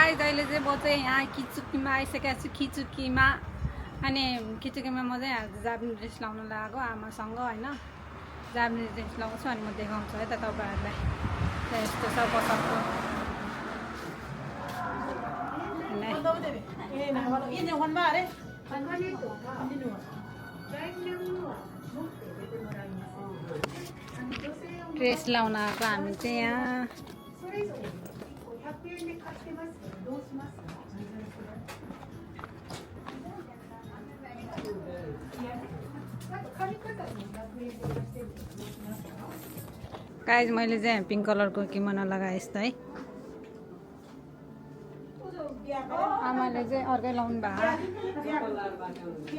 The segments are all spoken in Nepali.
गाइस अहिले चाहिँ म चाहिँ यहाँ किचुकीमा आइसकेको छु। किचुकीमा अनि किचुकीमा म चाहिँ आज जापानिज ड्रेस लाउन लागेको आमासँग होइन। जापानिज ड्रेस लाउँछु अनि म देखाउँछु है त तपाईँहरूलाई। यस्तो छ पोसाकको। ड्रेस लाउन आएको हामी चाहिँ यहाँ। गाइस मैले चाहिँ पिङ्क कलरको किमोनो लगाएँ है। आमाले चाहिँ अर्कै लाउनु भएको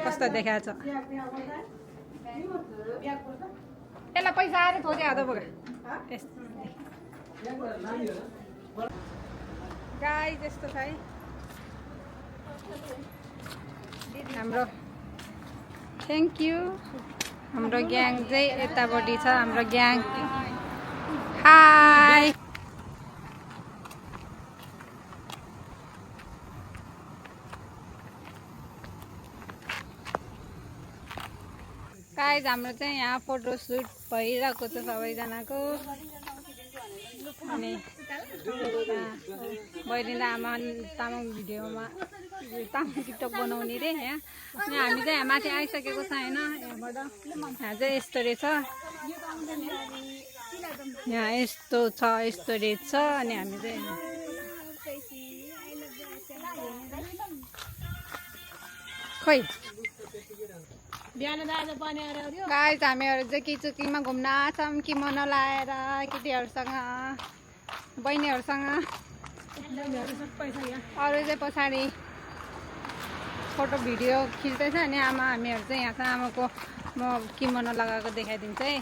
कस्तो देखाएको छ। यसलाई पैसा आएर थोरै हात बोका गाइस यस्तो छ है हाम्रो। Thank you. हाम्रो ग्याङ चाहिँ यतापट्टि छ हाम्रो ग्याङ। हाई गाइस हाम्रो चाहिँ यहाँ फोटोसुट भइरहेको छ सबैजनाको। अनि बहिनी र आमा तामाङ भिडियोमा तामाङ टिकटक बनाउने रे यहाँ। अनि हामी चाहिँ यहाँ माथि आइसकेको छ होइन। यहाँबाट यहाँ चाहिँ यस्तो रहेछ। यहाँ यस्तो छ यस्तो रहेछ। अनि हामी चाहिँ खोइ गाइस हामीहरू चाहिँ किचुकीमा घुम्न आछौँ किमोनो लाएर केटीहरूसँग बहिनीहरूसँग। अरू चाहिँ पछाडि फोटो भिडियो खिच्दैछ। अनि आमा हामीहरू चाहिँ यहाँ छ। आमाको म किमोनो लगाएको देखाइदिन्छु है।